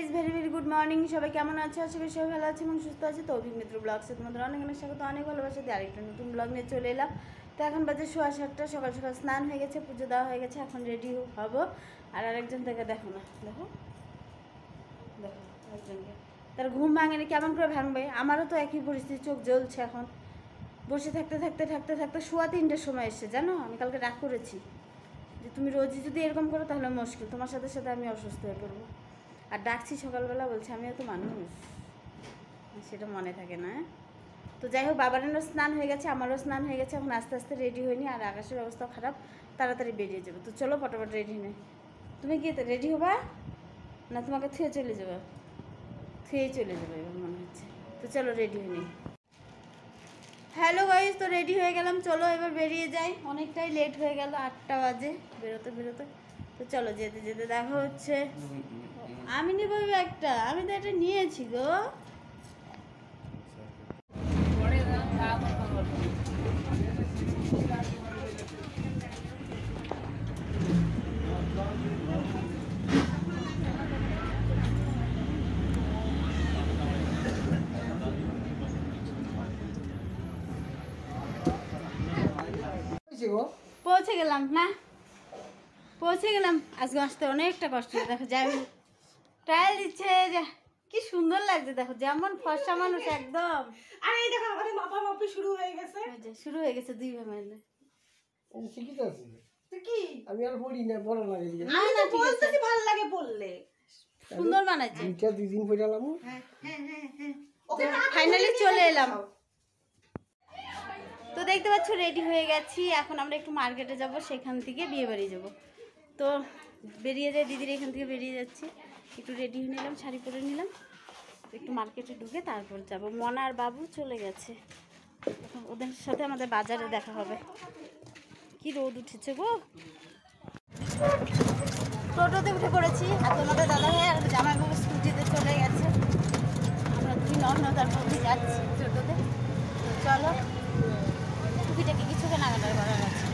Guys very good morning. সবাই কেমন আছে? আশা করি সবাই ভালো আছে এবং সুস্থ আছে। তো অভিক মিত্র ব্লগসে তোমাদের অনেক অনেক স্বাগত, অনেক ভালোবাসা দিয়ে আরেকটা নতুন ব্লগ নিয়ে চলে এলাম। তো এখন বাজে 7:15, সকাল সকাল স্নান হয়ে গেছে, পুজো দেওয়া হয়ে গেছে, এখন রেডি হবো। আর আরেকজন থেকে দেখো না, দেখো দেখো আরেকজনকে, তার ঘুম ভাঙেনি, কেমন করে ভাঙবে? আমারও তো একই পরিস্থিতি, চোখ জ্বলছে এখন। বসে থাকতে থাকতে থাকতে থাকতে সোয়া 3টের সময় এসছে, জানো আমি কালকে রাগ করেছি যে তুমি রোজই যদি এরকম করো তাহলে মুশকিল, তোমার সাথে সাথে আমি অসুস্থ হয়ে পড়বো। আর ডাকছি সকালবেলা, বলছে আমিও তো মানুষ, সেটা মনে থাকে না। তো যাই হোক, বাবারেরও স্নান হয়ে গেছে, আমারও স্নান হয়ে গেছে, এখন আস্তে আস্তে রেডি হয়নি। আর আকাশের অবস্থাও খারাপ, তাড়াতাড়ি বেরিয়ে যাবে। তো চলো পটাপট রেডি নেই। তুমি কি রেডি হবা না তোমাকে থুয়ে চলে যাবে? থুয়েই চলে যাবে এবার মনে হচ্ছে। তো চলো রেডি হয়ে নিই। হ্যালো গাইস, তো রেডি হয়ে গেলাম, চলো এবার বেরিয়ে যাই। অনেকটাই লেট হয়ে গেল, 8টা বাজে বেরোতে বেরোতে। তো চলো যেতে যেতে দেখা হচ্ছে। আমি নিব একটা, আমি তো এটা নিয়েছি গো। পৌঁছে গেলাম না, পৌঁছে গেলাম। আজকে আসতে অনেকটা কষ্ট, দেখো যাই ট্রায়াল দিচ্ছে, কি সুন্দর লাগছে দেখো, যেমন ফর্সা মানুষ একদম। আর এই দেখো আমাদের মাপা মাপি শুরু হয়ে গেছে, শুরু হয়ে গেছে দুই ভাই মিলে। শিখিত আছে তো কি, আমি আর পড়ি না, বড় লাগে না না, বলতেছি ভালো লাগে বললে, সুন্দর বানাইছে। এটা দুই দিন পড়ালাম। হ্যাঁ ওকে ফাইনালি চলে এলাম। তো দেখতে পাচ্ছ রেডি হয়ে গেছি, এখন আমরা একটু মার্কেটে যাব, সেখান থেকে বিয়ে বাড়ি যাবো। তো বেরিয়ে যাই, দিদির এখান থেকে বেরিয়ে যাচ্ছি, একটু রেডি হয়ে নিলাম, শাড়ি পরে নিলাম, একটু মার্কেটে ঢুকে তারপর যাব। মনা আর বাবু চলে গেছে, ওদের সাথে আমাদের বাজারে দেখা হবে। কি রোদ উঠেছে গো। টোটোতে উঠে পড়েছি, আর তোমাদের দাদা ভাই আর জামাইবাবু স্কুটিতে চলে গেছে। আমরা দুই নর্মদার মধ্যে যাচ্ছি টোটোতে। তো চলো, টুকিটাকে কিছু কেনাকাটার করার আছে।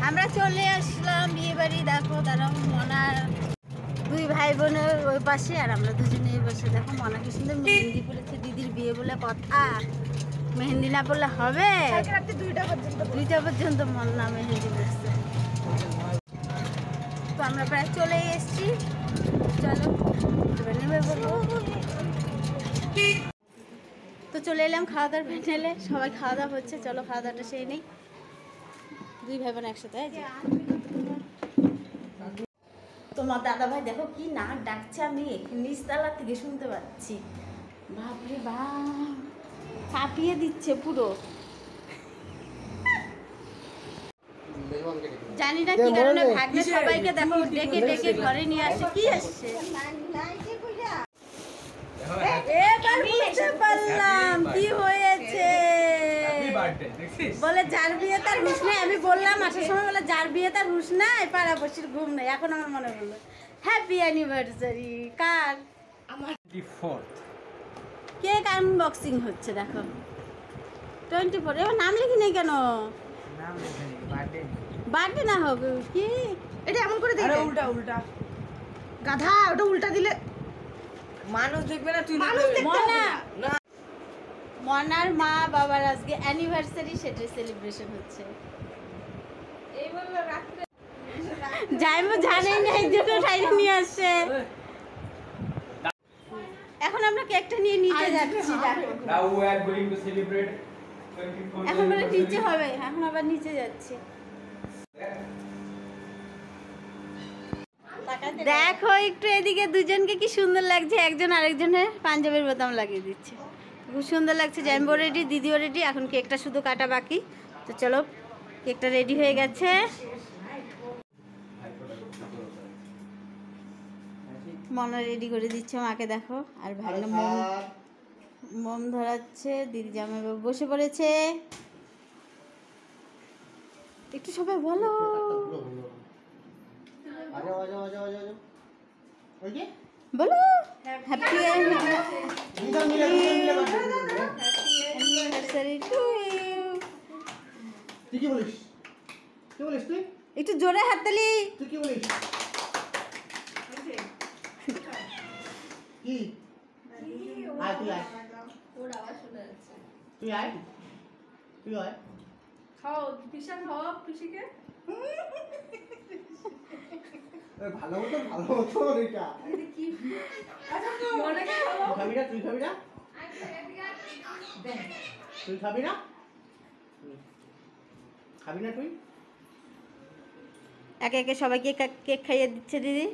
আমরা চলে আসলাম বিয়ে বাড়ি। দেখো দাঁড়াও, মনার দুই ভাই বোনের ওই পাশে, আর আমরা দুজনে এই পাশে। দেখো মনা কি সুন্দর মেহেন্দি পড়েছে, দিদির বিয়ে বলে কথা, মেহেন্দি না পড়লে হবে? 2টা পর্যন্ত মনা মেহেন্দি পড়ছে। তো আমরা প্রায় চলে এসেছি, চলো নেমে বলবো। তো চলে এলাম খাওয়া দাওয়ার প্যান্ডেলে, সবাই খাওয়া দাওয়া হচ্ছে, চলো খাওয়া দাওয়াটা সেই নেই। দুই ভাই বোন একসাথে। তোমার দাদা ভাই দেখো কি নাক ডাকছে, আমি নিচতলা থেকে শুনতে পাচ্ছি। বাপরে বাপ, কাঁপিয়ে দিচ্ছে পুরো। জানি না কি কারণে ভাগ্নে সবাইকে দেখো ডেকে ডেকে ঘরে নিয়ে আসে। কি আসছে এবার বুঝতে পারলাম কি হয়েছে। বলে যার বিয়ে তার হুঁশ নেই। আমি বললাম আসার সময়, বলে যার বিয়ে তার হুঁশ নাই, পাড়াপড়শির ঘুম নেই। এখন আমার মনে পড়লো হ্যাপি অ্যানিভার্সারি। কার? আমার। কেক আনবক্সিং হচ্ছে দেখো, 24। এবার নাম লিখি নেই কেন? বার্থডে না হোক কি, এটা এমন করে দিলে উল্টা উল্টা গাধা, ওটা উল্টা দিলে মানুষ দেখবে না। তুই মনা, মনার মা বাবার আজকে অ্যানিভার্সারি, সেটা সেলিব্রেশন হচ্ছে। এই বললো রাত্রে যাইবো, জানেই না একজনে টাইম নিয়ে আসছে। এখন আমরা কেকটা নিয়ে নিচে যাচ্ছি। Now we are going to celebrate 24। এখন বলে নিচে হবে, এখন আবার নিচে যাচ্ছি। দেখো একটু এদিকে, দুজনকে কি সুন্দর লাগছে, একজন আরেকজনের পাঞ্জাবের বোতাম লাগিয়ে দিচ্ছে, খুব সুন্দর লাগছে। জ্যাম্বো রেডি, দিদিও রেডি, এখন কেকটা শুধু কাটা বাকি। তো চলো, কেকটা রেডি হয়ে গেছে। মনা রেডি করে দিচ্ছে মাকে, দেখো। আর ভাগনা মোম ধরাচ্ছে, দিদি জামাইবাবু বসে পড়েছে। একটু সবাই বলো বলো হ্যাপি অ্যানিভার্সারি টু ইউ। তুই কি বলিস? কি বলিস তুই? একটু জোরে হাততালি। তুই কি বলিস? কি? আয় তুই আয়। ওর আওয়াজ শোনা যাচ্ছে। তুই আয়। তুই আয়। খাও পিসা খাও পিসিকে। ভালো মতো এটা। কি মনে খাও। খাবি না তুই খাবি না? তুই খাবি না? খাবি না তুই? একে একে সবাইকে কেক খাইয়ে দিচ্ছে দিদি।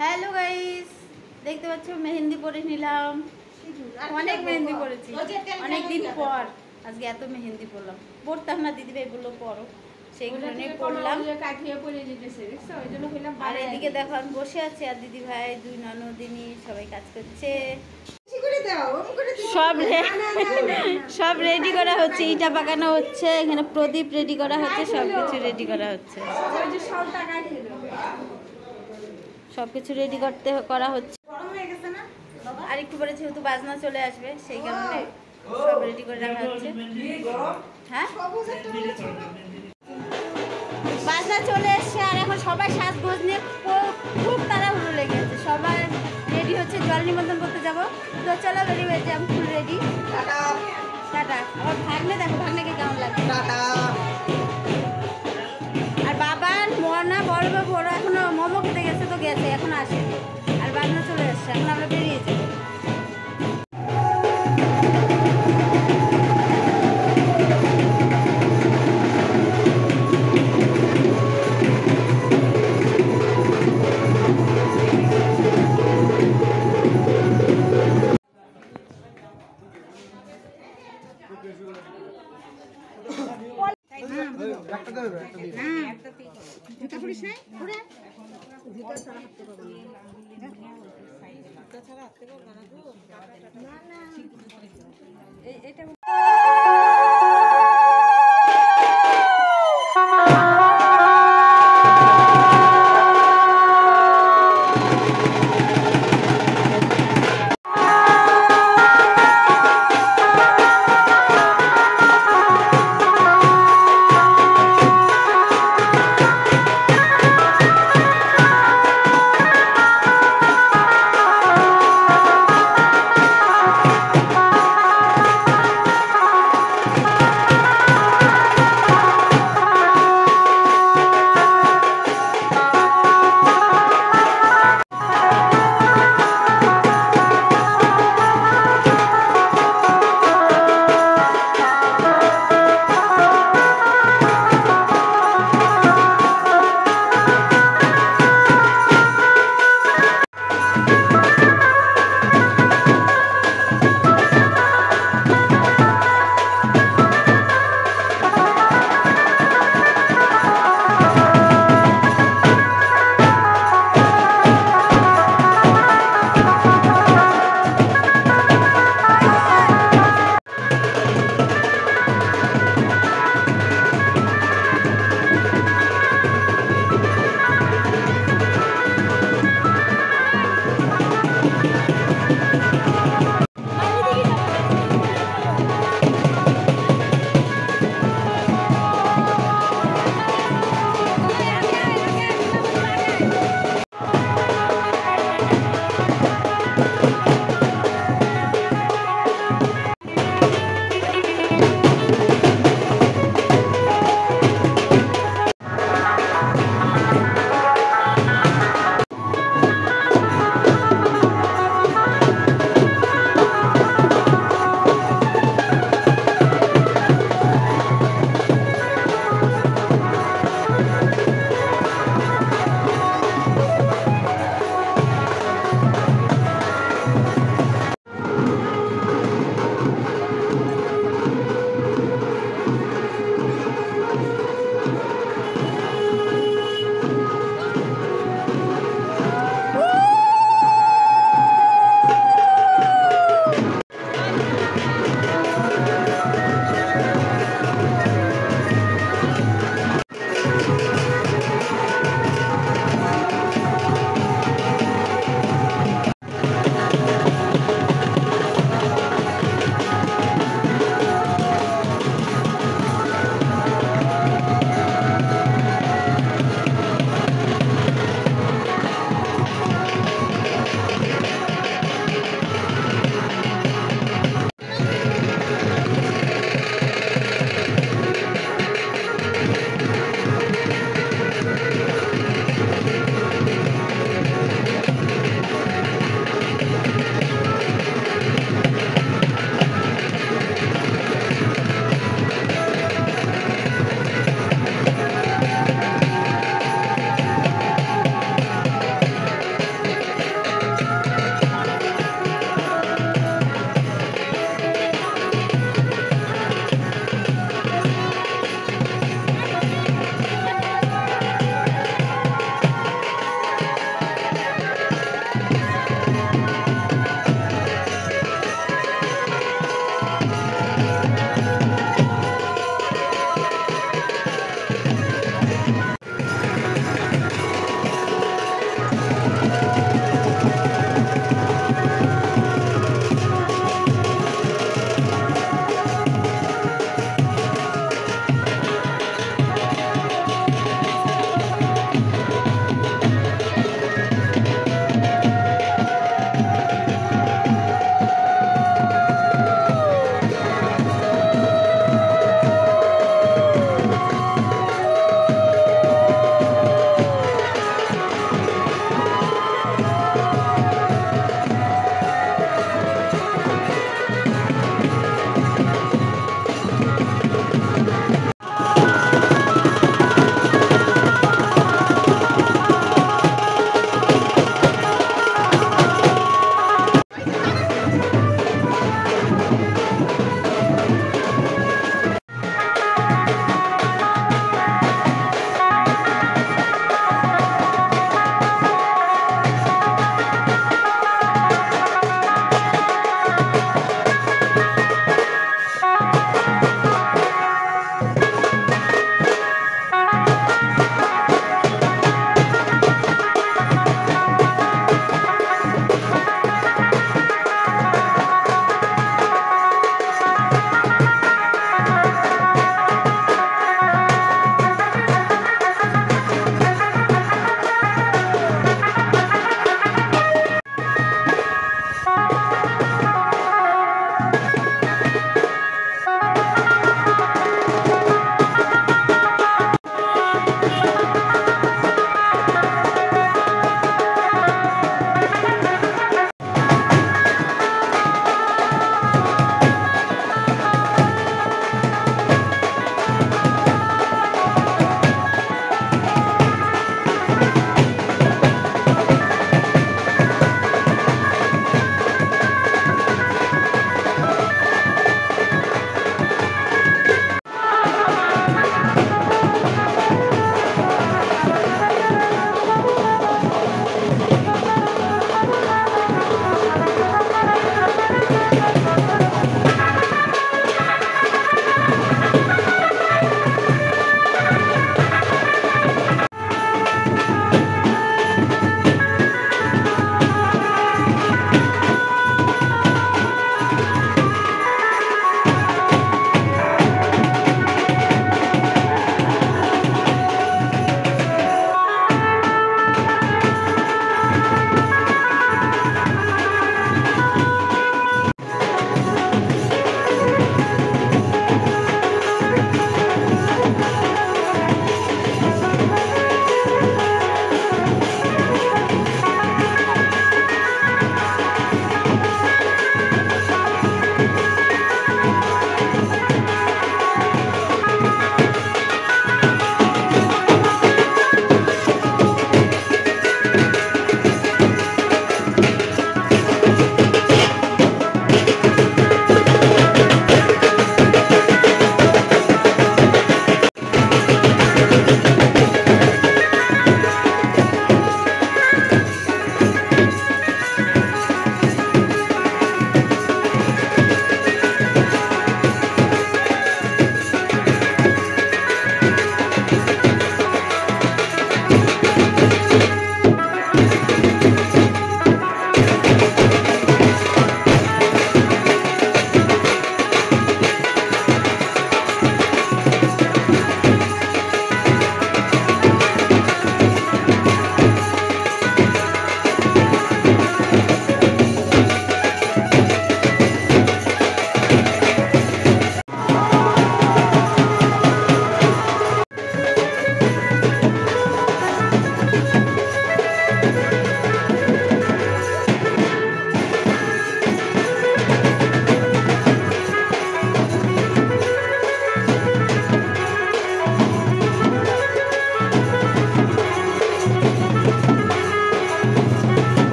হ্যালো গাইস, দেখতে পাচ্ছ মেহেন্দি পরে নিলাম। অনেক মেহেন্দি পরেছি, অনেক দিন পর আজকে এত মেহেন্দি পরলাম। পরতাম না, দিদি ভাই বললো পরো, সেই কারণে পরলাম। আর এদিকে দেখো আমি বসে আছি আর দিদি ভাই দুই ননদিনী সবাই কাজ করছে। সব রেডি করা হচ্ছে, ইটা পাকানো হচ্ছে, এখানে প্রদীপ রেডি করা হচ্ছে, সবকিছু রেডি করা হচ্ছে, সবকিছু রেডি করা হচ্ছে। আর একটু পরে যেহেতু বাজনা চলে আসবে সেই কারণে সব রেডি করে রাখা হচ্ছে। হ্যাঁ বাজনা চলে এসছে আর এখন সবাই সাজগোজ নিয়ে খুব তাড়াহুড়ো লেগে আছে। সবাই রেডি হচ্ছে, জল নিমন্ত্রণ করতে যাব। তো চলো রেডি হয়েছে, আমি ফুল রেডি। টাটা। আমার ভাগ্নে দেখো, ভাগ্নেকে কেমন লাগে। আর বাবার মনা বড় বাবু ওরা এখনো মোমো খেতে গেছে, তো গেছে এখন আসে। আর বাজনা চলে এসছে, এখন আমরা বেরিয়ে যাবো।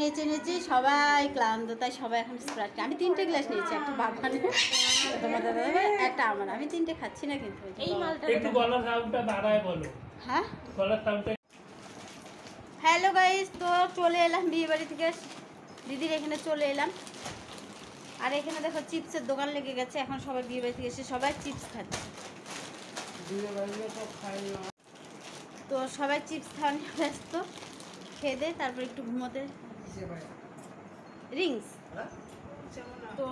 নেচে নেচে সবাই ক্লান্ত, তাই সবাই এখন স্প্রাইট। আমি 3টে গ্লাস নিয়েছি, একটা বাবানের, তোমাদের দাদাভাই, একটা আমার। আমি 3টে খাচ্ছি না কিন্তু। এই মালটা একটু গলার সাউন্ডটা বাড়ায় বলো। হ্যাঁ, গলার সাউন্ডটা। হ্যালো গাইস, তো চলে এলাম বিয়ে বাড়ি থেকে, দিদির এখানে চলে এলাম। আর এখানে দেখো চিপসের দোকান লেগে গেছে, এখন সবাই বিয়ে বাড়ি থেকে এসে সবাই চিপস খাচ্ছে। তো সবাই চিপস খাওয়া নিয়ে ব্যস্ত, খেয়ে দে তারপর একটু ঘুমোতে রিংস। তো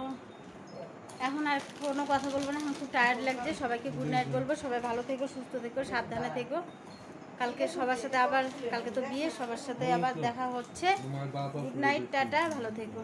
এখন আর কোনো কথা বলবো না, এখন খুব টায়ার্ড লাগছে। সবাইকে গুড নাইট বলবো। সবাই ভালো থেকো, সুস্থ থেকো, সাবধানে থেকো। কালকে সবার সাথে আবার, কালকে তো বিয়ে, সবার সাথে আবার দেখা হচ্ছে। গুড নাইট, টাটা, ভালো থেকো।